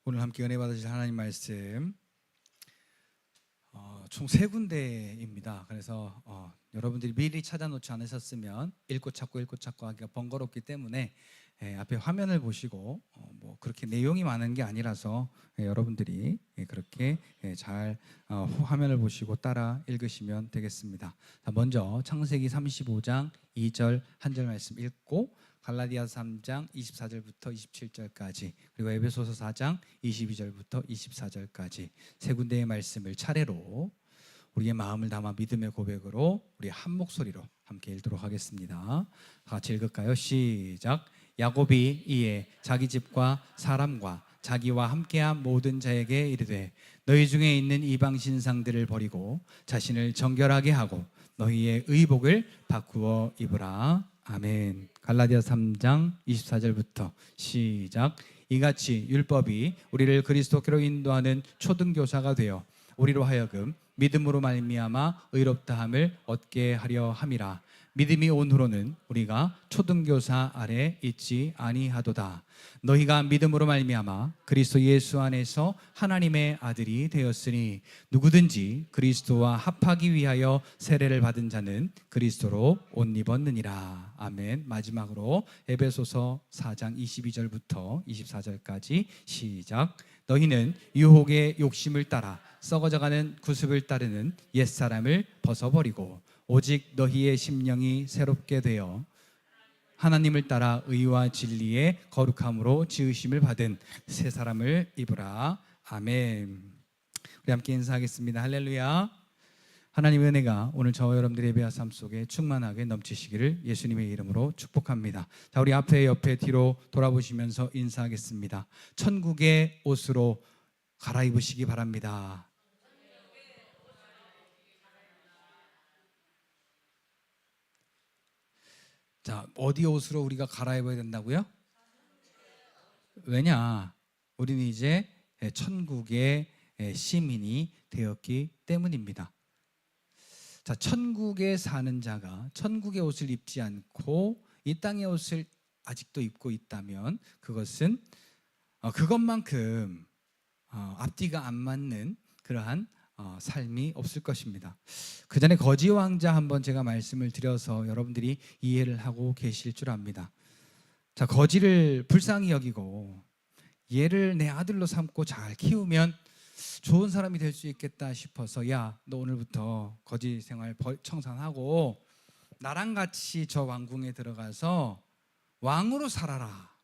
오늘 함께 은혜 받으실 하나님 말씀 총 3군데입니다. 그래서 여러분들이 미리 찾아놓지 않으셨으면 읽고 찾고 하기가 번거롭기 때문에 앞에 화면을 보시고 뭐 그렇게 내용이 많은 게 아니라서 여러분들이 그렇게 잘 화면을 보시고 따라 읽으시면 되겠습니다. 자, 먼저 창세기 35장 2절 한 절 말씀 읽고 갈라디아서 3장 24절부터 27절까지 그리고 에베소서 4장 22절부터 24절까지 세 군데의 말씀을 차례로 우리의 마음을 담아 믿음의 고백으로 우리 한 목소리로 함께 읽도록 하겠습니다. 같이 읽을까요? 시작. 야곱이 이에 자기 집과 사람과 자기와 함께한 모든 자에게 이르되 너희 중에 있는 이방 신상들을 버리고 자신을 정결하게 하고 너희의 의복을 바꾸어 입으라. 아멘. 갈라디아서 3장 24절부터 시작. 이같이 율법이 우리를 그리스도께로 인도하는 초등교사가 되어 우리로 하여금 믿음으로 말미암아 의롭다함을 얻게 하려 함이라. 믿음이 온 후로는 우리가 초등교사 아래 있지 아니하도다. 너희가 믿음으로 말미암아 그리스도 예수 안에서 하나님의 아들이 되었으니 누구든지 그리스도와 합하기 위하여 세례를 받은 자는 그리스도로 옷 입었느니라. 아멘. 마지막으로 에베소서 4장 22절부터 24절까지 시작. 너희는 유혹의 욕심을 따라 썩어져가는 구습을 따르는 옛사람을 벗어버리고 오직 너희의 심령이 새롭게 되어 하나님을 따라 의와 진리의 거룩함으로 지으심을 받은 새 사람을 입으라. 아멘. 우리 함께 인사하겠습니다. 할렐루야. 하나님의 은혜가 오늘 저와 여러분들의 예배와 삶 속에 충만하게 넘치시기를 예수님의 이름으로 축복합니다. 자, 우리 앞에 옆에 뒤로 돌아보시면서 인사하겠습니다. 천국의 옷으로 갈아입으시기 바랍니다. 자, 어디 옷으로 우리가 갈아입어야 된다고요? 왜냐? 우리는 이제 천국의 시민이 되었기 때문입니다. 자, 천국에 사는 자가 천국의 옷을 입지 않고 이 땅의 옷을 아직도 입고 있다면 그것은 그것만큼 앞뒤가 안 맞는 그러한 삶이 없을 것입니다. 그 전에 거지 왕자 한번 제가 말씀을 드려서 여러분들이 이해를 하고 계실 줄 압니다. 자, 거지를 불쌍히 여기고 얘를 내 아들로 삼고 잘 키우면 좋은 사람이 될 수 있겠다 싶어서 야, 너 오늘부터 거지 생활 청산하고 나랑 같이 저 왕궁에 들어가서 왕으로 살아라.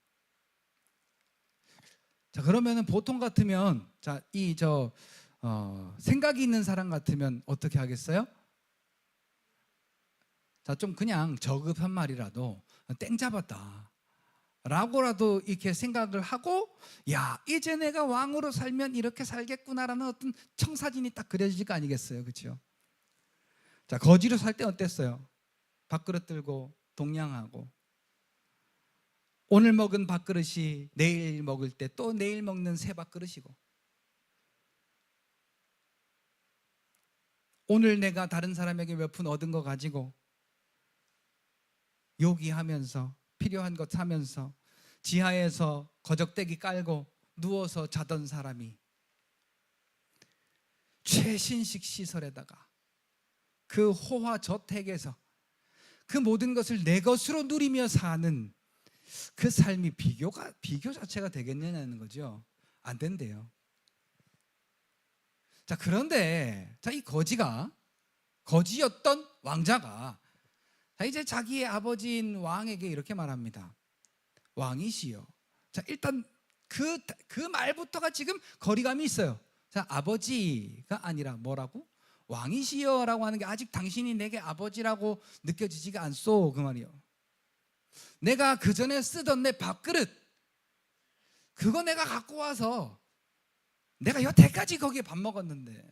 자, 그러면은 보통 같으면 생각이 있는 사람 같으면 어떻게 하겠어요? 자, 좀 그냥 저급한 말이라도 땡 잡았다 라고라도 이렇게 생각을 하고 야, 이제 내가 왕으로 살면 이렇게 살겠구나라는 어떤 청사진이 딱 그려질 거 아니겠어요? 그렇죠? 자, 거지로 살 때 어땠어요? 밥그릇 들고 동냥하고 오늘 먹은 밥그릇이 내일 먹을 때 또 내일 먹는 새 밥그릇이고 오늘 내가 다른 사람에게 몇 푼 얻은 거 가지고 요기하면서 필요한 것 사면서 지하에서 거적대기 깔고 누워서 자던 사람이 최신식 시설에다가 그 호화 저택에서 그 모든 것을 내 것으로 누리며 사는 그 삶이 비교 자체가 되겠느냐는 거죠. 안 된대요. 자, 그런데 이 거지였던 왕자가 이제 자기의 아버지인 왕에게 이렇게 말합니다. 왕이시여. 자, 일단 그 말부터가 지금 거리감이 있어요. 자, 아버지가 아니라 뭐라고? 왕이시여라고 하는 게 아직 당신이 내게 아버지라고 느껴지지가 않소, 그 말이요. 내가 그 전에 쓰던 내 밥그릇 그거 내가 갖고 와서 내가 여태까지 거기에 밥 먹었는데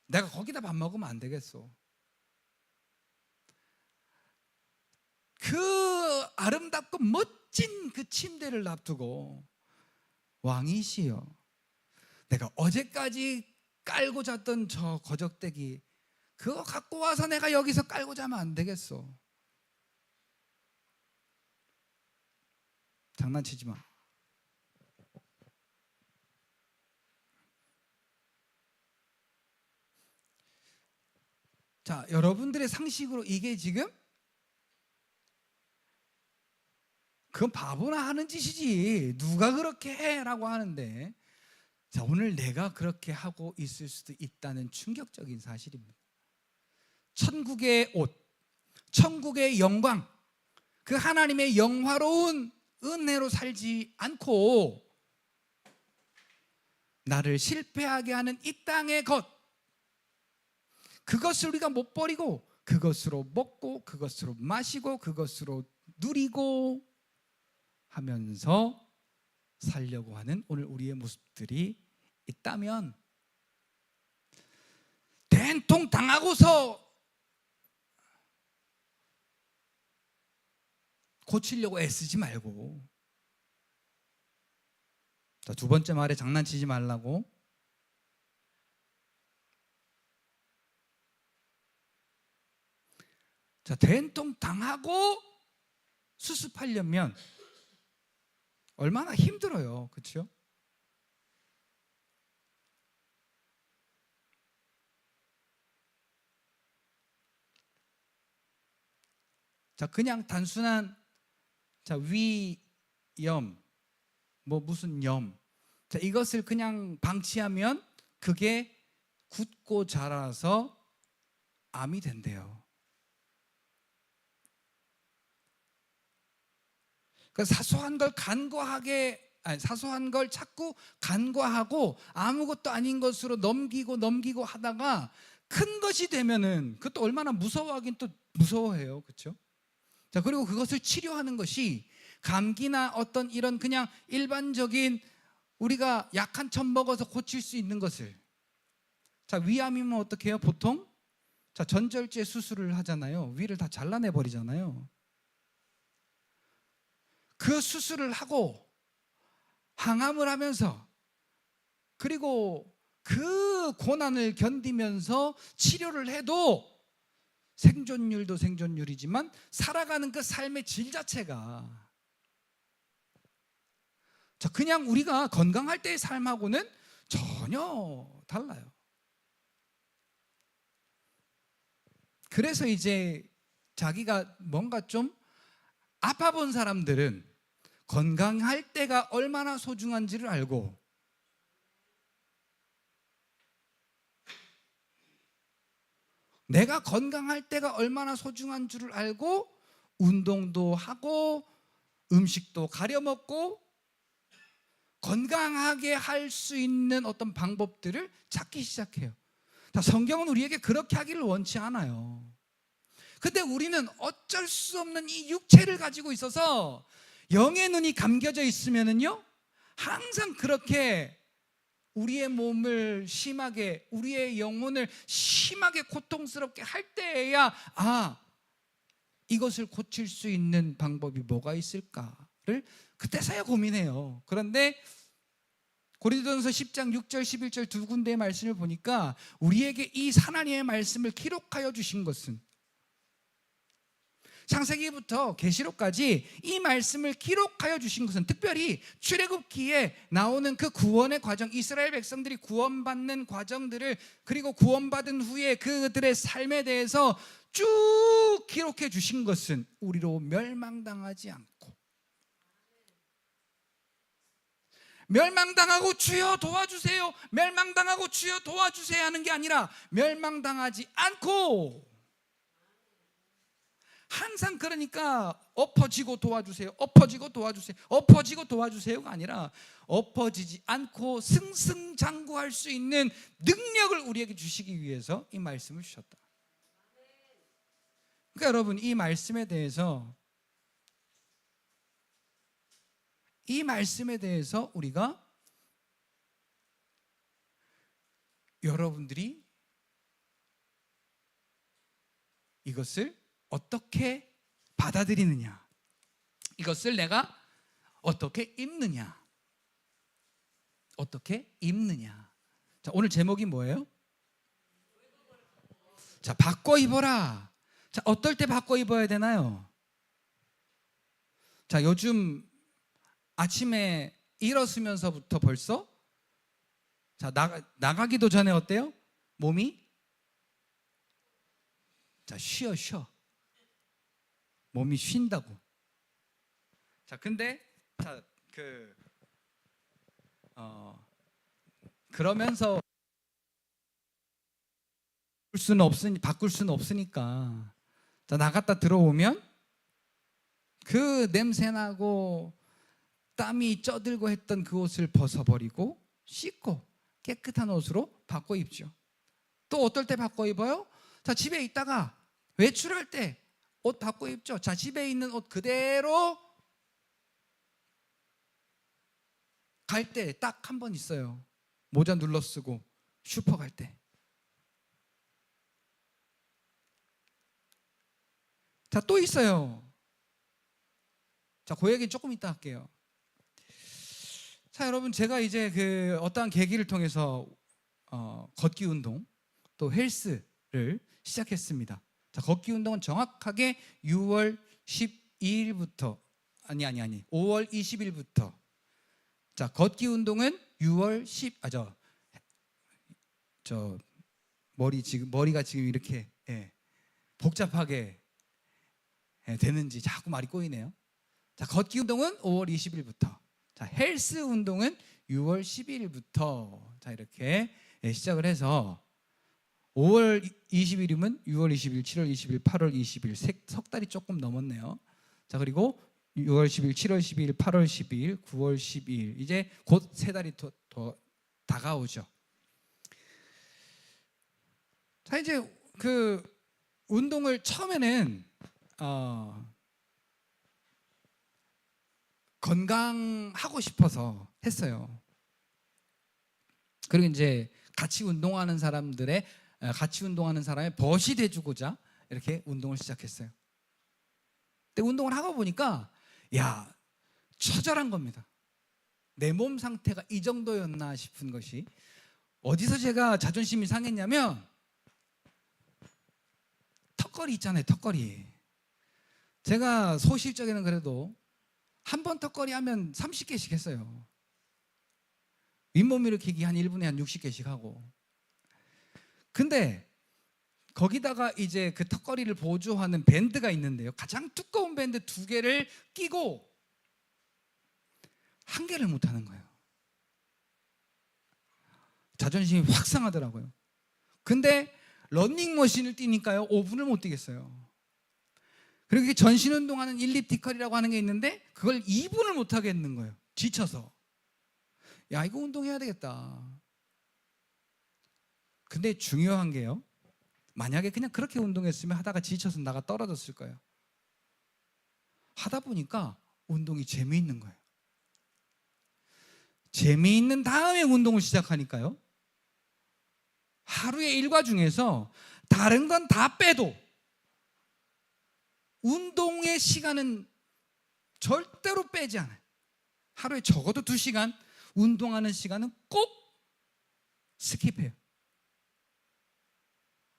내가 거기다 밥 먹으면 안 되겠소. 그 아름답고 멋진 그 침대를 놔두고 왕이시여, 내가 어제까지 깔고 잤던 저 거적대기 그거 갖고 와서 내가 여기서 깔고 자면 안 되겠소. 장난치지 마. 자, 여러분들의 상식으로 이게 지금 그건 바보나 하는 짓이지 누가 그렇게 해? 라고 하는데, 자, 오늘 내가 그렇게 하고 있을 수도 있다는 충격적인 사실입니다. 천국의 옷, 천국의 영광, 그 하나님의 영화로운 은혜로 살지 않고 나를 실패하게 하는 이 땅의 것, 그것을 우리가 못 버리고 그것으로 먹고 그것으로 마시고 그것으로 누리고 하면서 살려고 하는 오늘 우리의 모습들이 있다면, 된통 당하고서 고치려고 애쓰지 말고, 자, 두 번째 말에 장난치지 말라고. 자, 된통 당하고 수습하려면 얼마나 힘들어요, 그렇죠? 자, 그냥 단순한 위염, 뭐 무슨 염, 자, 이것을 그냥 방치하면 그게 굳고 자라서 암이 된대요. 그러니까 사소한 걸 자꾸 간과하고 아무것도 아닌 것으로 넘기고 하다가 큰 것이 되면은 그것도 얼마나 무서워하긴 또 무서워해요, 그렇죠? 자, 그리고 그것을 치료하는 것이 감기나 어떤 이런 그냥 일반적인 우리가 약한 천 먹어서 고칠 수 있는 것을, 자, 위암이면 어떻게 해요? 보통 자, 전절제 수술을 하잖아요. 위를 다 잘라내 버리잖아요. 그 수술을 하고 항암을 하면서 그리고 그 고난을 견디면서 치료를 해도 생존율도 생존율이지만 살아가는 그 삶의 질 자체가, 자, 그냥 우리가 건강할 때의 삶하고는 전혀 달라요. 그래서 이제 자기가 뭔가 좀 아파본 사람들은 건강할 때가 얼마나 소중한지를 알고, 내가 건강할 때가 얼마나 소중한 줄을 알고 운동도 하고 음식도 가려 먹고 건강하게 할 수 있는 어떤 방법들을 찾기 시작해요. 자, 성경은 우리에게 그렇게 하기를 원치 않아요. 근데 우리는 어쩔 수 없는 이 육체를 가지고 있어서 영의 눈이 감겨져 있으면은요, 항상 그렇게 우리의 몸을 심하게, 우리의 영혼을 심하게 고통스럽게 할 때에야, 아, 이것을 고칠 수 있는 방법이 뭐가 있을까를 그때서야 고민해요. 그런데 고린도전서 10장 6절 11절 두 군데의 말씀을 보니까 우리에게 이 하나님의 말씀을 기록하여 주신 것은, 창세기부터 계시록까지 이 말씀을 기록하여 주신 것은, 특별히 출애굽기에 나오는 그 구원의 과정, 이스라엘 백성들이 구원받는 과정들을, 그리고 구원받은 후에 그들의 삶에 대해서 쭉 기록해 주신 것은 우리로 멸망당하지 않고, 멸망당하고 주여 도와주세요, 멸망당하고 주여 도와주세요 하는 게 아니라 멸망당하지 않고 항상, 그러니까 엎어지고 도와주세요, 엎어지고 도와주세요, 엎어지고 도와주세요가 아니라 엎어지지 않고 승승장구할 수 있는 능력을 우리에게 주시기 위해서 이 말씀을 주셨다. 그러니까 여러분, 이 말씀에 대해서 우리가, 여러분들이 이것을 어떻게 받아들이느냐, 이것을 내가 어떻게 입느냐. 자, 오늘 제목이 뭐예요? 자, 바꿔 입어라. 자, 어떨 때 바꿔 입어야 되나요? 자, 요즘 아침에 일어서면서부터 벌써, 자, 나가기도 전에 어때요? 몸이 자, 쉬어. 몸이 쉰다고. 자, 근데 자, 그러면서 바꿀 수는 없으니까. 자, 나갔다 들어오면 그 냄새나고 땀이 쪄들고 했던 그 옷을 벗어버리고 씻고 깨끗한 옷으로 바꿔 입죠. 또 어떨 때 바꿔 입어요? 자, 집에 있다가 외출할 때 옷 바꿔 입죠. 자, 집에 있는 옷 그대로 갈 때 딱 한 번 있어요. 모자 눌러 쓰고 슈퍼 갈 때. 자, 또 있어요. 자, 그 얘기는 조금 이따 할게요. 자, 여러분, 제가 이제 어떠한 계기를 통해서 걷기 운동 또 헬스를 시작했습니다. 자, 걷기 운동은 정확하게 6월 12일부터 5월 20일부터. 자, 걷기 운동은 6월 10 머리가 지금 이렇게 복잡하게 되는지 자꾸 말이 꼬이네요. 자, 걷기 운동은 5월 20일부터. 자, 헬스 운동은 6월 12일부터. 자, 이렇게 시작을 해서 5월 20일이면 6월 20일, 7월 20일, 8월 20일 석 달이 조금 넘었네요. 자, 그리고 6월 10일, 7월 12일, 8월 12일, 9월 12일 이제 곧 세 달이 더 다가오죠. 자, 이제 운동을 처음에는 건강하고 싶어서 했어요. 그리고 이제 같이 운동하는 사람의 벗이 돼주고자 이렇게 운동을 시작했어요. 근데 운동을 하고 보니까 처절한 겁니다. 내 몸 상태가 이 정도였나 싶은 것이. 어디서 제가 자존심이 상했냐면 턱걸이 있잖아요. 턱걸이. 제가 소실적에는 그래도 한 번 턱걸이 하면 30개씩 했어요. 윗몸 일으키기 한 1분에 한 60개씩 하고. 근데 거기다가 이제 그 턱걸이를 보조하는 밴드가 있는데요. 가장 두꺼운 밴드 2개를 끼고 1개를 못 하는 거예요. 자존심이 확 상하더라고요. 근데 러닝머신을 뛰니까요 5분을 못 뛰겠어요. 그리고 이게 전신 운동하는 일리프티컬이라고 하는 게 있는데 그걸 2분을 못 하겠는 거예요. 지쳐서. 이거 운동해야 되겠다. 근데 중요한 게요, 만약에 그냥 그렇게 운동했으면 하다가 지쳐서 나가 떨어졌을 거예요. 하다 보니까 운동이 재미있는 거예요. 재미있는 다음에 운동을 시작하니까요, 하루의 일과 중에서 다른 건 다 빼도 운동의 시간은 절대로 빼지 않아요. 하루에 적어도 2시간 운동하는 시간은 꼭 스킵해요.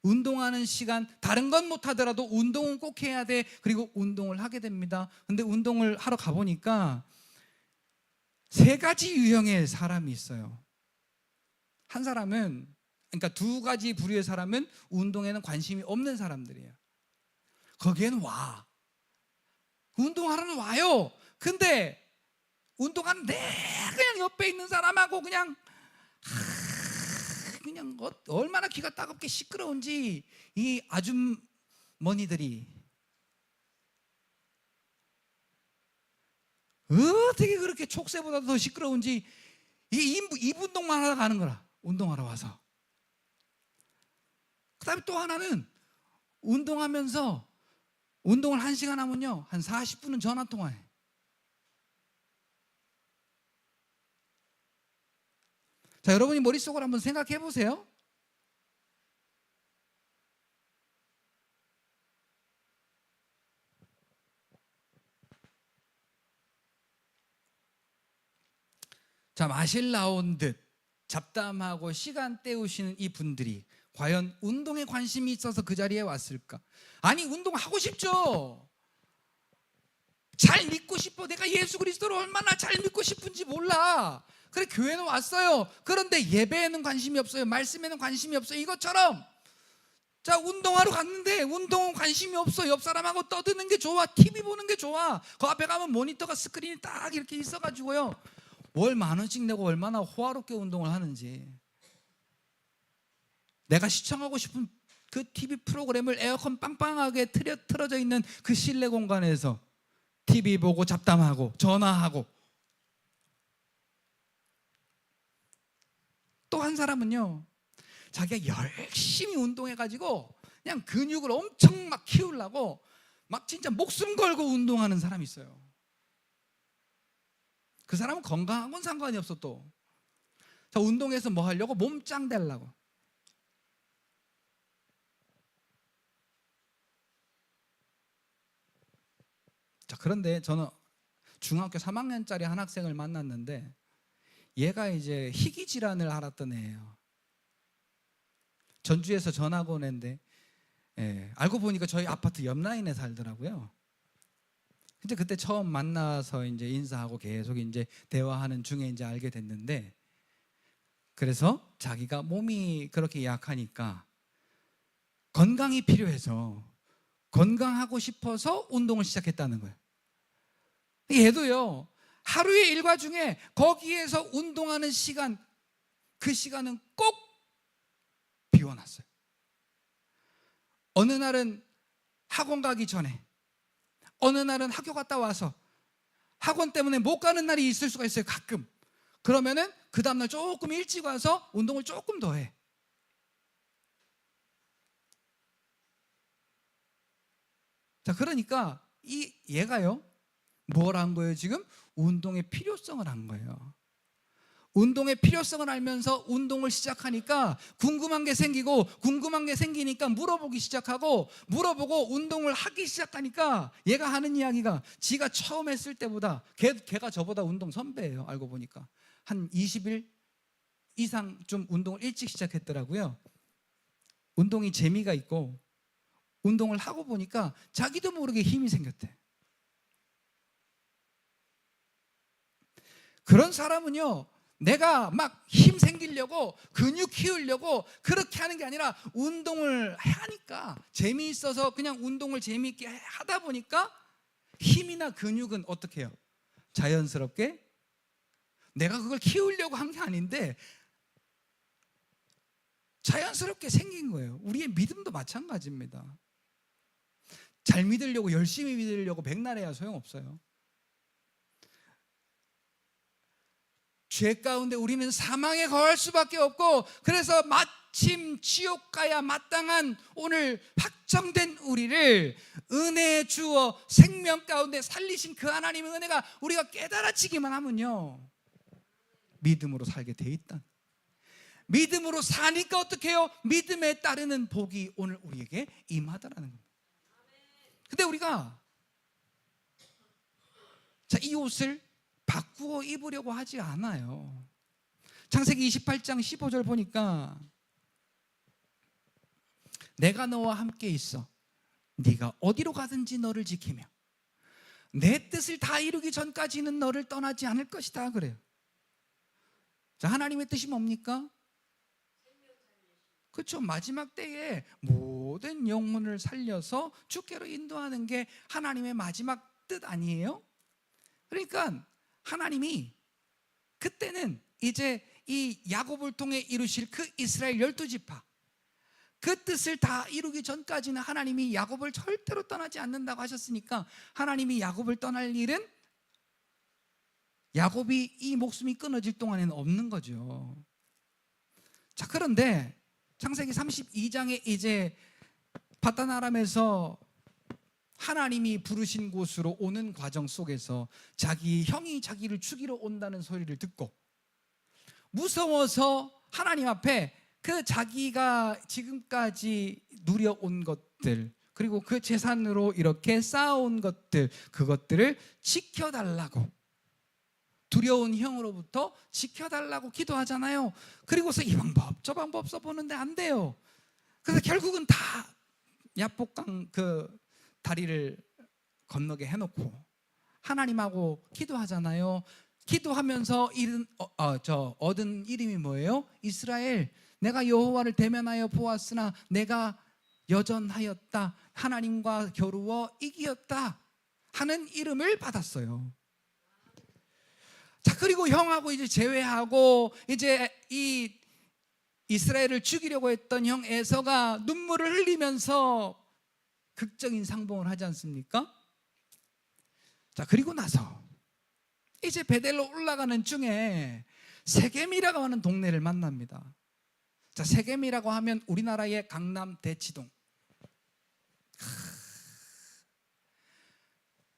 운동하는 시간, 다른 건 못하더라도 운동은 꼭 해야 돼. 그리고 운동을 하게 됩니다. 근데 운동을 하러 가보니까 3가지 유형의 사람이 있어요. 한 사람은, 그러니까 2가지 부류의 사람은 운동에는 관심이 없는 사람들이에요. 거기에는 와. 운동하러는 와요. 근데 운동하는데 그냥 옆에 있는 사람하고 그냥 얼마나 귀가 따갑게 시끄러운지 이 아줌머니들이 어떻게 그렇게 촉새보다 더 시끄러운지 입 운동만 하러 가는 거라. 운동하러 와서. 그 다음에 또 하나는 운동하면서 운동을 1시간 하면요 한 40분은 전화통화해. 자, 여러분이 머릿속으로 한번 생각해 보세요. 자, 마실 나온 듯 잡담하고 시간 때우시는 이 분들이 과연 운동에 관심이 있어서 그 자리에 왔을까? 아니, 운동하고 싶죠. 잘 믿고 싶어. 내가 예수 그리스도를 얼마나 잘 믿고 싶은지 몰라. 그래, 교회는 왔어요. 그런데 예배에는 관심이 없어요. 말씀에는 관심이 없어요. 이것처럼 자, 운동하러 갔는데 운동은 관심이 없어. 옆 사람하고 떠드는 게 좋아. TV 보는 게 좋아. 그 앞에 가면 모니터가 스크린이 딱 이렇게 있어가지고요, 월 10,000원씩 내고 얼마나 호화롭게 운동을 하는지. 내가 시청하고 싶은 그 TV 프로그램을 에어컨 빵빵하게 틀어져 있는 그 실내 공간에서 TV 보고 잡담하고 전화하고. 또 한 사람은요, 자기가 열심히 운동해가지고 그냥 근육을 엄청 막 키우려고 막 진짜 목숨 걸고 운동하는 사람이 있어요. 그 사람은 건강한 건 상관이 없어. 또 자, 운동해서 뭐 하려고? 몸짱 되려고. 자, 그런데 저는 중학교 3학년짜리 한 학생을 만났는데, 얘가 이제 희귀 질환을 앓았던 애예요. 전주에서 전학 온 애인데, 알고 보니까 저희 아파트 옆 라인에 살더라고요. 근데 그때 처음 만나서 이제 인사하고 계속 이제 대화하는 중에 이제 알게 됐는데, 그래서 자기가 몸이 그렇게 약하니까 건강이 필요해서 건강하고 싶어서 운동을 시작했다는 거예요. 얘도요, 하루의 일과 중에 거기에서 운동하는 시간, 그 시간은 꼭 비워놨어요. 어느 날은 학원 가기 전에, 어느 날은 학교 갔다 와서 학원 때문에 못 가는 날이 있을 수가 있어요, 가끔. 그러면은 그 다음날 조금 일찍 와서 운동을 조금 더 해. 자, 그러니까 얘가요, 뭘 한 거예요? 지금 운동의 필요성을 한 거예요. 운동의 필요성을 알면서 운동을 시작하니까 궁금한 게 생기고, 궁금한 게 생기니까 물어보기 시작하고, 물어보고 운동을 하기 시작하니까 얘가 하는 이야기가, 지가 처음 했을 때보다, 걔가 저보다 운동 선배예요. 알고 보니까 한 20일 이상 좀 운동을 일찍 시작했더라고요. 운동이 재미가 있고 운동을 하고 보니까 자기도 모르게 힘이 생겼대. 그런 사람은요, 내가 막 힘 생기려고 근육 키우려고 그렇게 하는 게 아니라, 운동을 하니까 재미있어서 그냥 운동을 재미있게 하다 보니까 힘이나 근육은 어떻게 해요? 자연스럽게, 내가 그걸 키우려고 한 게 아닌데 자연스럽게 생긴 거예요. 우리의 믿음도 마찬가지입니다. 잘 믿으려고, 열심히 믿으려고 백날해야 소용없어요. 죄 가운데 우리는 사망에 거할 수밖에 없고, 그래서 마침 지옥 가야 마땅한 오늘 확정된 우리를 은혜에 주어 생명 가운데 살리신 그 하나님의 은혜가 우리가 깨달아지기만 하면요, 믿음으로 살게 돼 있다. 믿음으로 사니까 어떻게 해요? 믿음에 따르는 복이 오늘 우리에게 임하다라는 겁니다. 근데 우리가 자, 이 옷을 바꾸어 입으려고 하지 않아요. 창세기 28장 15절 보니까, 내가 너와 함께 있어 네가 어디로 가든지 너를 지키며 내 뜻을 다 이루기 전까지는 너를 떠나지 않을 것이다 그래요. 자, 하나님의 뜻이 뭡니까? 그렇죠. 마지막 때에 모든 영혼을 살려서 주께로 인도하는 게 하나님의 마지막 뜻 아니에요? 그러니까 하나님이 그때는 이제 이 야곱을 통해 이루실 그 이스라엘 12지파, 그 뜻을 다 이루기 전까지는 하나님이 야곱을 절대로 떠나지 않는다고 하셨으니까, 하나님이 야곱을 떠날 일은 야곱이 이 목숨이 끊어질 동안에는 없는 거죠. 자, 그런데 창세기 32장에 이제 바단 아람에서 하나님이 부르신 곳으로 오는 과정 속에서 자기 형이 자기를 죽이러 온다는 소리를 듣고 무서워서 하나님 앞에 그 자기가 지금까지 누려온 것들, 그리고 그 재산으로 이렇게 쌓아온 것들, 그것들을 지켜달라고, 두려운 형으로부터 지켜달라고 기도하잖아요. 그리고서 이 방법 저 방법 써보는데 안 돼요. 그래서 결국은 다 야복강 그 다리를 건너게 해놓고 하나님하고 기도하잖아요. 기도하면서 얻은 이름이 뭐예요? 이스라엘. 내가 여호와를 대면하여 보았으나 내가 여전하였다, 하나님과 겨루어 이기었다 하는 이름을 받았어요. 자, 그리고 형하고 이제 제외하고 이제 이 이스라엘을 죽이려고 했던 형 에서가 눈물을 흘리면서 극적인 상봉을 하지 않습니까? 자, 그리고 나서 이제 베델로 올라가는 중에 세겜이라고 하는 동네를 만납니다. 자, 세겜이라고 하면 우리나라의 강남 대치동.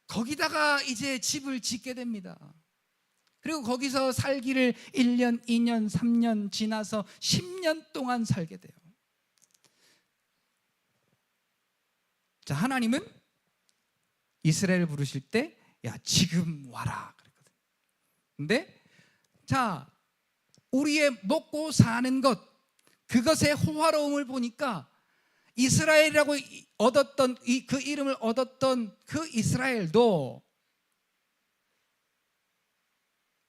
거기다가 이제 집을 짓게 됩니다. 그리고 거기서 살기를 1년, 2년, 3년 지나서 10년 동안 살게 돼요. 자, 하나님은 이스라엘을 부르실 때 야, 지금 와라 그랬거든요. 근데 자, 우리의 먹고 사는 것, 그것의 호화로움을 보니까 이스라엘이라고 얻었던 그 이름을 얻었던 그 이스라엘도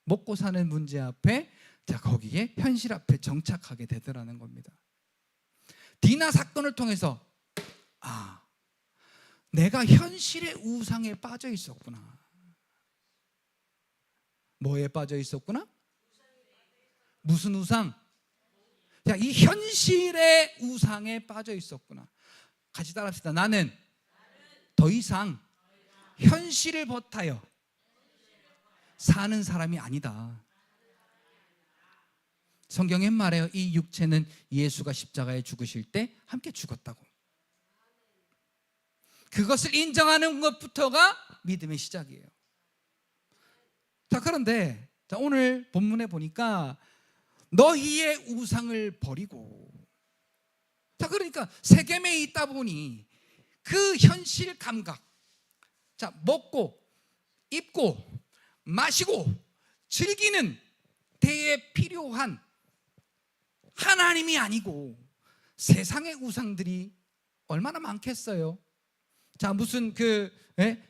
먹고 사는 문제 앞에, 자, 거기에 현실 앞에 정착하게 되더라는 겁니다. 디나 사건을 통해서 아, 내가 현실의 우상에 빠져 있었구나. 뭐에 빠져 있었구나? 무슨 우상? 자, 이 현실의 우상에 빠져 있었구나. 같이 따라합시다. 나는 더 이상 현실을 버타여 사는 사람이 아니다. 성경에 말해요. 이 육체는 예수가 십자가에 죽으실 때 함께 죽었다고. 그것을 인정하는 것부터가 믿음의 시작이에요. 자, 그런데 자, 오늘 본문에 보니까 너희의 우상을 버리고, 자, 그러니까 세겜에 있다 보니 그 현실 감각, 자, 먹고 입고 마시고 즐기는 데에 필요한 하나님이 아니고 세상의 우상들이 얼마나 많겠어요. 자, 무슨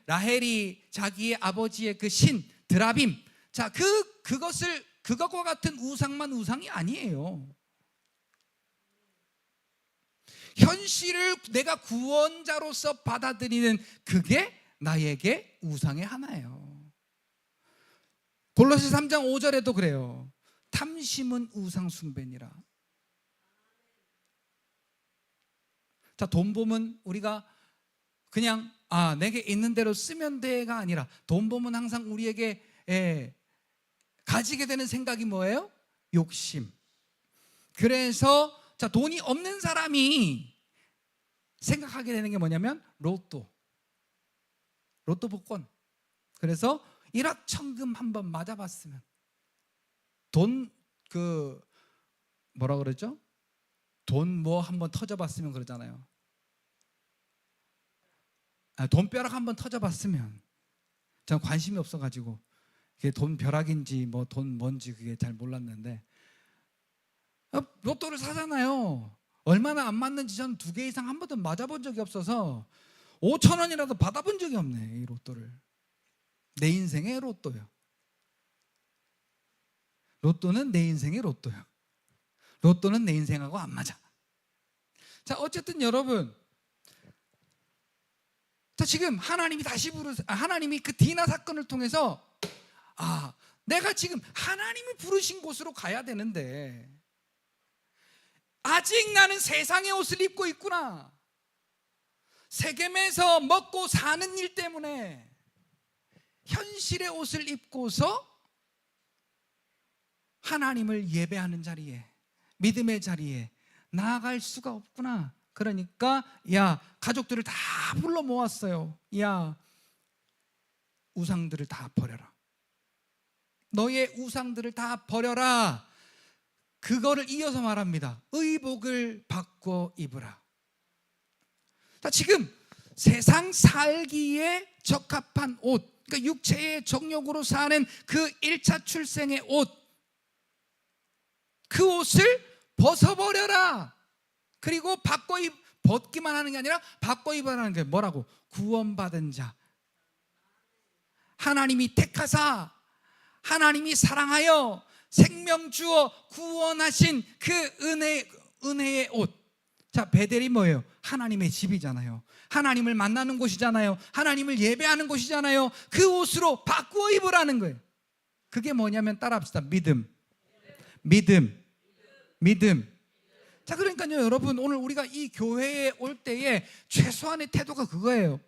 라헬이 자기의 아버지의 그 신 드라빔, 자, 그것과 같은 우상만 우상이 아니에요. 현실을 내가 구원자로서 받아들이는 그게 나에게 우상의 하나예요. 골로새 3장 5절에도 그래요. 탐심은 우상 숭배니라. 자, 돈 보면 우리가 그냥 내게 있는 대로 쓰면 돼가 아니라, 돈 보면 항상 우리에게 가지게 되는 생각이 뭐예요? 욕심. 그래서 자, 돈이 없는 사람이 생각하게 되는 게 뭐냐면 로또 복권. 그래서 일확천금 한번 맞아봤으면, 돈 뭐라 그러죠? 돈 뭐 한번 터져봤으면 그러잖아요. 돈벼락 한번 터져봤으면. 저는 관심이 없어가지고 그게 돈벼락인지 뭐 돈 뭔지 그게 잘 몰랐는데, 로또를 사잖아요. 얼마나 안 맞는지 저는 2개 이상 한 번도 맞아본 적이 없어서 5,000원이라도 받아본 적이 없네, 이 로또를. 내 인생의 로또요. 로또는 내 인생의 로또요. 로또는 내 인생하고 안 맞아. 자, 어쨌든 여러분, 자, 지금 하나님이 하나님이 그 디나 사건을 통해서 내가 지금 하나님이 부르신 곳으로 가야 되는데 아직 나는 세상의 옷을 입고 있구나. 세겜에서 먹고 사는 일 때문에 현실의 옷을 입고서 하나님을 예배하는 자리에, 믿음의 자리에 나아갈 수가 없구나. 그러니까 가족들을 다 불러 모았어요. 우상들을 다 버려라. 너의 우상들을 다 버려라. 그거를 이어서 말합니다. 의복을 바꿔 입으라. 자, 지금 세상 살기에 적합한 옷, 그러니까 육체의 정욕으로 사는 그 1차 출생의 옷, 그 옷을 벗어버려라. 그리고 벗기만 하는 게 아니라 바꿔 입으라는 게 뭐라고? 구원받은 자, 하나님이 택하사 하나님이 사랑하여 생명 주어 구원하신 그 은혜의 옷, 자, 베델이 뭐예요? 하나님의 집이잖아요. 하나님을 만나는 곳이잖아요. 하나님을 예배하는 곳이잖아요. 그 옷으로 바꾸어 입으라는 거예요. 그게 뭐냐면 따라합시다. 믿음. 믿음. 믿음. 자, 그러니까요, 여러분, 오늘 우리가 이 교회에 올 때에 최소한의 태도가 그거예요.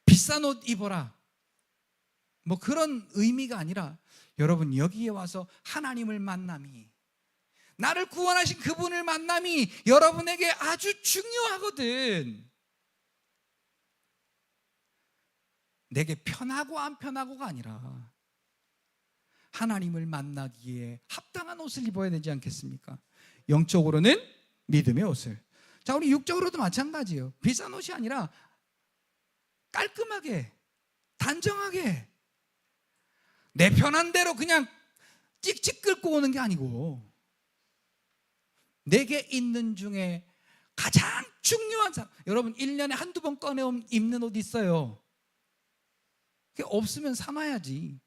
비싼 옷 입어라, 뭐 그런 의미가 아니라, 여러분, 여기에 와서 하나님을 만남이, 나를 구원하신 그분을 만남이 여러분에게 아주 중요하거든. 내게 편하고 안 편하고가 아니라 하나님을 만나기에 합당한 옷을 입어야 되지 않겠습니까? 영적으로는 믿음의 옷을. 자, 우리 육적으로도 마찬가지예요. 비싼 옷이 아니라 깔끔하게, 단정하게, 내 편한 대로 그냥 찍찍 끌고 오는 게 아니고, 내게 있는 중에 가장 중요한 사람. 여러분, 1년에 한두 번 꺼내 입는 옷 있어요. 그게 없으면 사놔야지.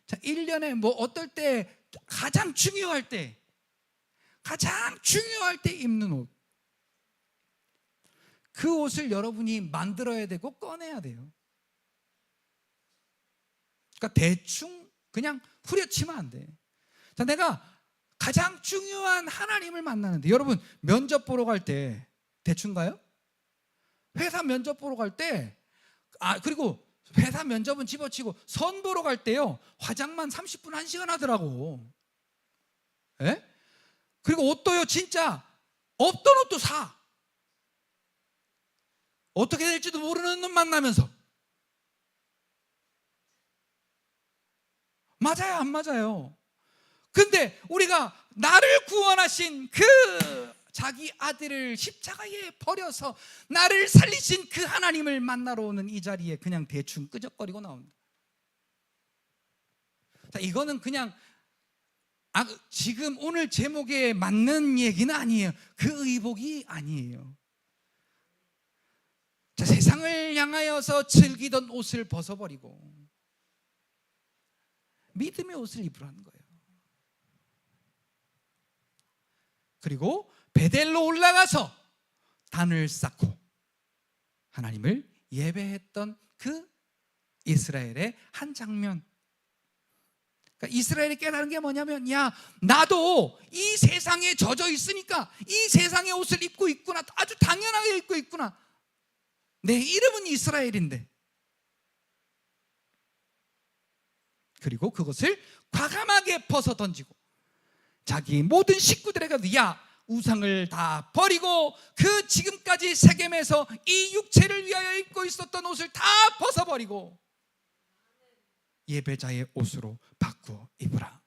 자, 1년에 뭐 어떨 때 가장 중요할 때, 가장 중요할 때 입는 옷, 그 옷을 여러분이 만들어야 되고 꺼내야 돼요. 그러니까 대충 그냥 후려치면 안 돼. 자, 내가 가장 중요한 하나님을 만나는데, 여러분, 면접 보러 갈 때 대충 가요? 회사 면접 보러 갈 때, 그리고 회사 면접은 집어치고 선 보러 갈 때요, 화장만 30분 1시간 하더라고. 예? 그리고 옷도요, 진짜 없던 옷도 사. 어떻게 될지도 모르는 놈 만나면서. 맞아요, 안 맞아요? 근데 우리가 나를 구원하신 그 자기 아들을 십자가에 버려서 나를 살리신 그 하나님을 만나러 오는 이 자리에 그냥 대충 끄적거리고 나온다. 자, 이거는 그냥 지금 오늘 제목에 맞는 얘기는 아니에요. 그 의복이 아니에요. 자, 세상을 향하여서 즐기던 옷을 벗어버리고 믿음의 옷을 입으라는 거예요. 그리고 베델로 올라가서 단을 쌓고 하나님을 예배했던 그 이스라엘의 한 장면. 그러니까 이스라엘이 깨달은 게 뭐냐면, 야, 나도 이 세상에 젖어 있으니까 이 세상의 옷을 입고 있구나. 아주 당연하게 입고 있구나. 내 이름은 이스라엘인데. 그리고 그것을 과감하게 벗어 던지고 자기 모든 식구들에게, 야, 우상을 다 버리고 그 지금까지 세겜에서 이 육체를 위하여 입고 있었던 옷을 다 벗어버리고 예배자의 옷으로 바꾸어 입으라.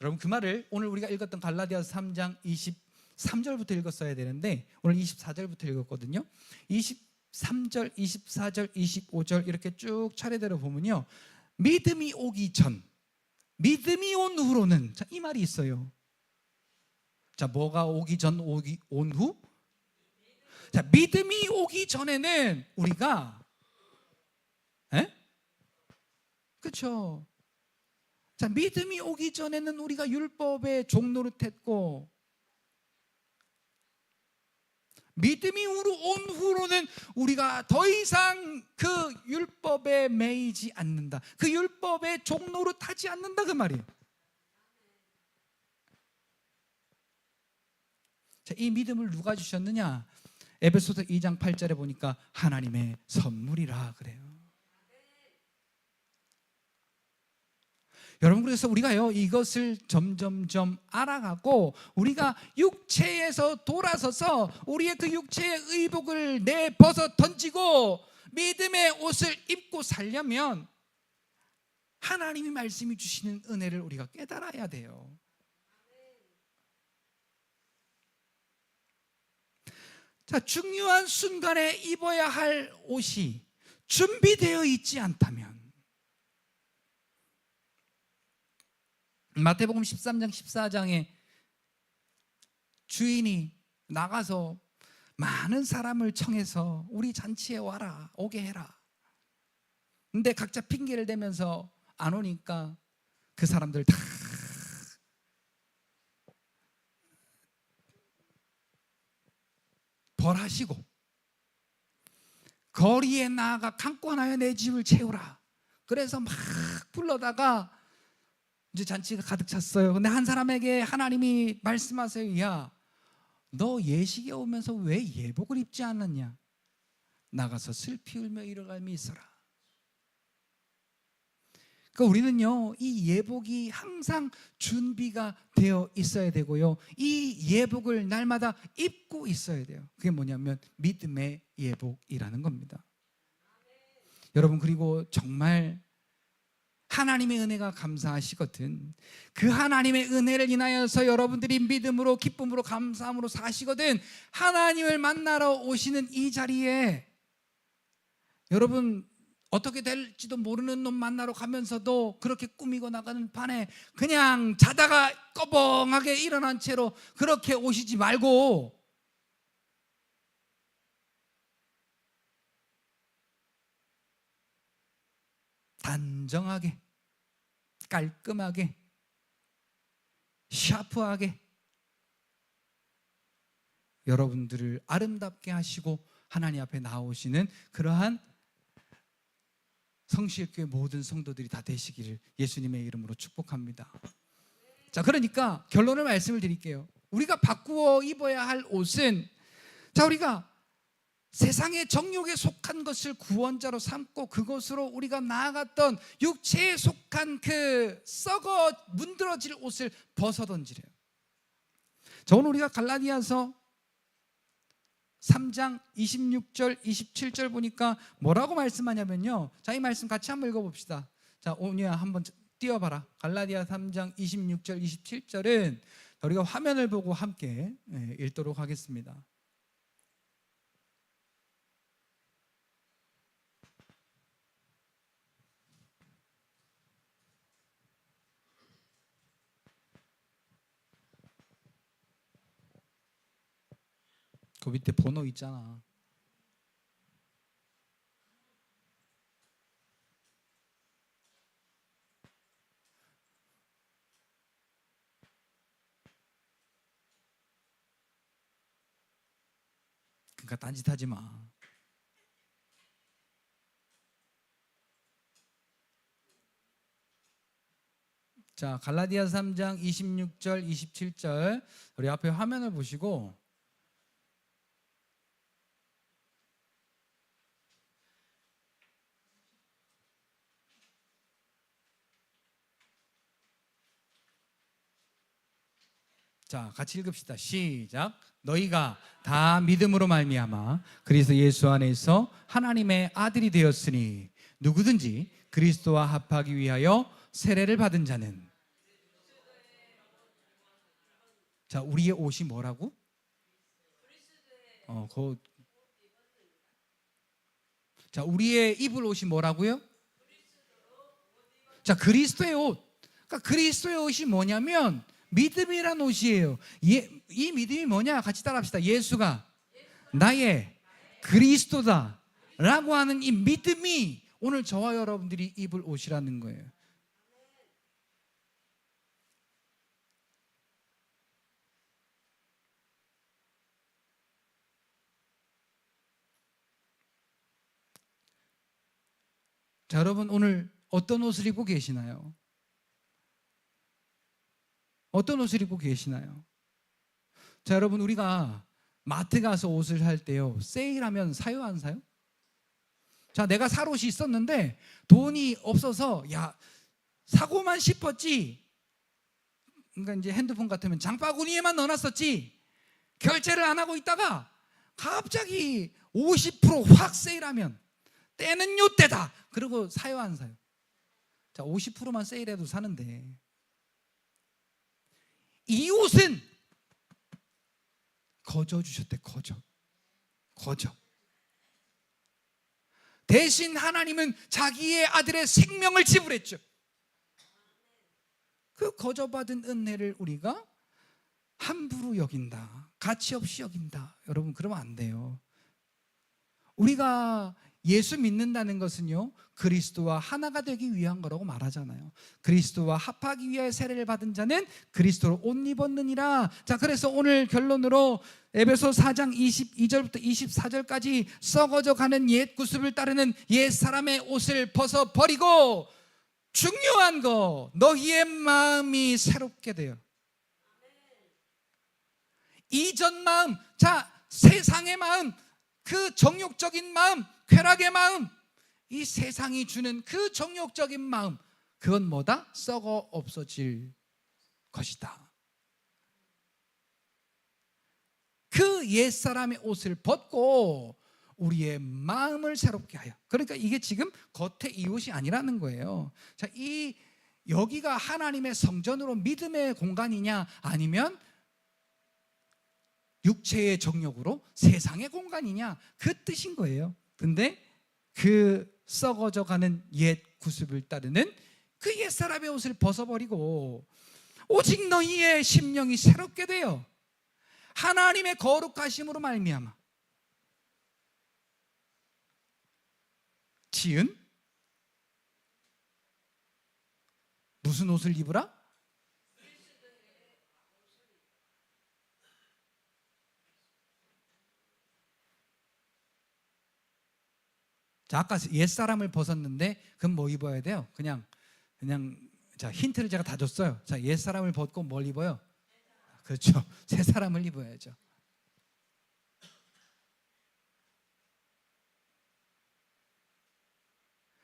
여러분, 그 말을 오늘 우리가 읽었던 갈라디아서 3장 23절부터 읽었어야 되는데 오늘 24절부터 읽었거든요. 23절, 24절, 25절 이렇게 쭉 차례대로 보면요, 믿음이 오기 전, 믿음이 온 후로는, 자, 이 말이 있어요. 자, 뭐가 오기 전, 온 후? 자, 믿음이 오기 전에는 우리가, 그렇죠. 자, 믿음이 오기 전에는 우리가 율법의 종노릇했고, 믿음이 온 후로는 우리가 더 이상 그 율법에 매이지 않는다. 그 율법의 종노릇하지 않는다, 그 말이에요. 자, 이 믿음을 누가 주셨느냐? 에베소서 2장 8절에 보니까 하나님의 선물이라 그래요. 여러분, 그래서 우리가요, 이것을 점점점 알아가고 우리가 육체에서 돌아서서 우리의 그 육체의 의복을 내벗어 던지고 믿음의 옷을 입고 살려면 하나님이 말씀해 주시는 은혜를 우리가 깨달아야 돼요. 자, 중요한 순간에 입어야 할 옷이 준비되어 있지 않다면, 마태복음 13장 14장에 주인이 나가서 많은 사람을 청해서 우리 잔치에 와라, 오게 해라. 근데 각자 핑계를 대면서 안 오니까 그 사람들 다 절하시고 거리에 나아가 강권하여 내 집을 채우라. 그래서 막 불러다가 이제 잔치가 가득 찼어요. 근데 한 사람에게 하나님이 말씀하세요. 야, 너 예식에 오면서 왜 예복을 입지 않았냐? 나가서 슬피 울며 이러갈미 있어라. 그러니까 우리는요, 이 예복이 항상 준비가 되어 있어야 되고요, 이 예복을 날마다 입고 있어야 돼요. 그게 뭐냐면 믿음의 예복이라는 겁니다. 여러분, 그리고 정말 하나님의 은혜가 감사하시거든. 그 하나님의 은혜를 인하여서 여러분들이 믿음으로 기쁨으로 감사함으로 사시거든. 하나님을 만나러 오시는 이 자리에 여러분 어떻게 될지도 모르는 놈 만나러 가면서도 그렇게 꾸미고 나가는 판에 그냥 자다가 꺼벙하게 일어난 채로 그렇게 오시지 말고 단정하게, 깔끔하게, 샤프하게 여러분들을 아름답게 하시고 하나님 앞에 나오시는 그러한 성실교회 모든 성도들이 다 되시기를 예수님의 이름으로 축복합니다. 자, 그러니까 결론을 말씀을 드릴게요. 우리가 바꾸어 입어야 할 옷은, 자, 우리가 세상의 정욕에 속한 것을 구원자로 삼고 그것으로 우리가 나아갔던 육체에 속한 그 썩어 문드러질 옷을 벗어던지래요. 자, 오늘 우리가 갈라디아서 3장 26절 27절 보니까 뭐라고 말씀하냐면요, 자, 이 말씀 같이 한번 읽어봅시다. 자, 오니야 한번 띄워봐라. 갈라디아 3장 26절 27절은 우리가 화면을 보고 함께 읽도록 하겠습니다. 그 밑에 번호 있잖아. 그러니까 딴짓하지 마. 자, 갈라디아 3장 26절 27절 우리 앞에 화면을 보시고 자, 같이 읽읍시다. 시작. 너희가 다 믿음으로 말미암아 그리스도 예수 안에서 하나님의 아들이 되었으니 누구든지 그리스도와 합하기 위하여 세례를 받은 자는, 자, 우리의 옷이 뭐라고? 자, 우리의 입을 옷이 뭐라고요? 자, 그리스도의 옷. 그러니까 그리스도의 옷이 뭐냐면 믿음이란 옷이에요. 이 믿음이 뭐냐? 같이 따라합시다. 예수가 나의 그리스도다 라고 하는 이 믿음이 오늘 저와 여러분들이 입을 옷이라는 거예요. 자, 여러분 오늘 어떤 옷을 입고 계시나요? 어떤 옷을 입고 계시나요? 자, 여러분 우리가 마트 가서 옷을 살 때요, 세일하면 사요 안 사요? 자, 내가 살 옷이 있었는데 돈이 없어서 야 사고만 싶었지, 그러니까 이제 핸드폰 같으면 장바구니에만 넣어놨었지 결제를 안 하고 있다가 갑자기 50%확 세일하면 때는 요때다 그리고 사요 안 사요? 자, 50%만 세일해도 사는데 이 옷은 거저 주셨대. 거저. 대신 하나님은 자기의 아들의 생명을 지불했죠. 그 거저받은 은혜를 우리가 함부로 여긴다, 가치 없이 여긴다, 여러분 그러면 안 돼요. 우리가 예수 믿는다는 것은요, 그리스도와 하나가 되기 위한 거라고 말하잖아요. 그리스도와 합하기 위하여 세례를 받은 자는 그리스도를 옷 입었느니라. 자, 그래서 오늘 결론으로 에베소 4장 22절부터 24절까지 썩어져 가는 옛 구습을 따르는 옛 사람의 옷을 벗어 버리고, 중요한 거, 너희의 마음이 새롭게 돼요. 이전 마음, 자, 세상의 마음, 그 정욕적인 마음, 쾌락의 마음, 이 세상이 주는 그 정욕적인 마음, 그건 뭐다? 썩어 없어질 것이다. 그 옛사람의 옷을 벗고 우리의 마음을 새롭게 하여. 그러니까 이게 지금 겉의 이 옷이 아니라는 거예요. 자, 여기가 하나님의 성전으로 믿음의 공간이냐, 아니면 육체의 정욕으로 세상의 공간이냐, 그 뜻인 거예요. 근데 그 썩어져가는 옛 구습을 따르는 그 옛사람의 옷을 벗어버리고 오직 너희의 심령이 새롭게 되어 하나님의 거룩하심으로 말미암아 지은 무슨 옷을 입으라? 자, 아까 옛사람을 벗었는데 그럼 뭐 입어야 돼요? 그냥 자, 힌트를 제가 다 줬어요. 자, 옛사람을 벗고 뭘 입어요? 그렇죠, 새 사람을 입어야죠.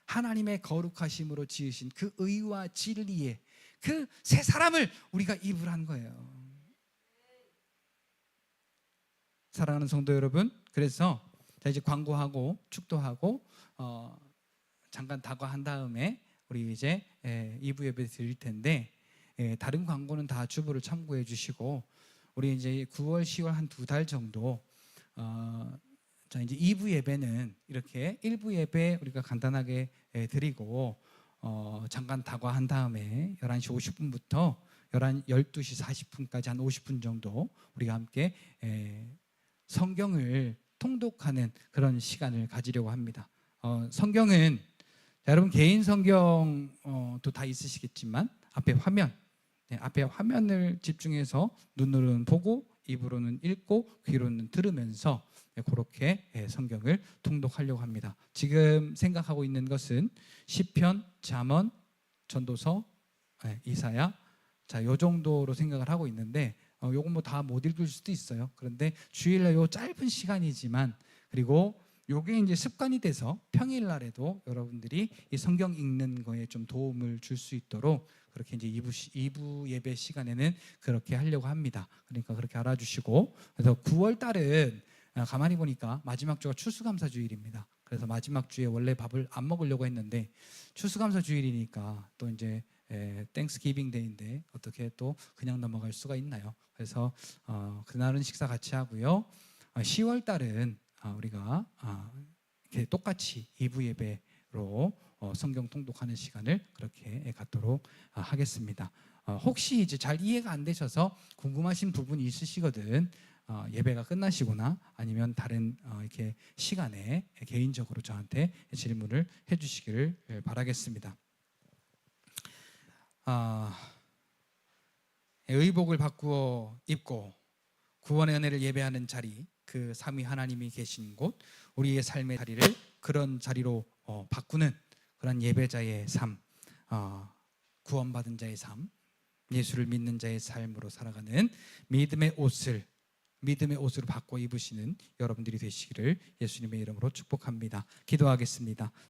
하나님의 거룩하심으로 지으신 그 의와 진리의 그 새 사람을 우리가 입으란 거예요. 사랑하는 성도 여러분, 그래서 자, 이제 광고하고 축도하고 잠깐 다과한 다음에 우리 이제 2부 예배 드릴 텐데, 다른 광고는 다 주보를 참고해 주시고, 우리 이제 9월, 10월 한 2달 정도 자, 이제 2부 예배는 이렇게 1부 예배 우리가 간단하게 드리고 잠깐 다과한 다음에 11시 50분부터 12시 40분까지 한 50분 정도 우리가 함께 성경을 통독하는 그런 시간을 가지려고 합니다. 성경은 자, 여러분 개인 성경도 다 있으시겠지만 앞에 화면을 집중해서 눈으로는 보고 입으로는 읽고 귀로는 들으면서 그렇게 성경을 통독하려고 합니다. 지금 생각하고 있는 것은 시편, 잠언, 전도서, 이사야, 자, 요 정도로 생각을 하고 있는데 요건 뭐 다 못 읽을 수도 있어요. 그런데 주일날 요 짧은 시간이지만, 그리고 요게 이제 습관이 돼서 평일날에도 여러분들이 이 성경 읽는 거에 좀 도움을 줄 수 있도록 그렇게 이제 2부 예배 시간에는 그렇게 하려고 합니다. 그러니까 그렇게 알아주시고, 그래서 9월 달은 가만히 보니까 마지막 주가 추수감사주일입니다. 그래서 마지막 주에 원래 밥을 안 먹으려고 했는데 추수감사주일이니까 또 이제 땡스기빙 데이인데 어떻게 또 그냥 넘어갈 수가 있나요? 그래서 그날은 식사 같이 하고요. 10월 달은 우리가 이렇게 똑같이 2부 예배로 성경 통독하는 시간을 그렇게 갖도록 하겠습니다. 혹시 이제 잘 이해가 안 되셔서 궁금하신 부분이 있으시거든 예배가 끝나시거나 아니면 다른 이렇게 시간에 개인적으로 저한테 질문을 해주시기를 바라겠습니다. 의복을 바꾸어 입고 구원의 은혜를 예배하는 자리, 그 삼위 하나님이 계신 곳, 우리의 삶의 자리를 그런 자리로 바꾸는 그런 예배자의 삶, 구원받은 자의 삶, 예수를 믿는 자의 삶으로 살아가는 믿음의 옷으로 바꿔 입으시는 여러분들이 되시기를 예수님의 이름으로 축복합니다. 기도하겠습니다.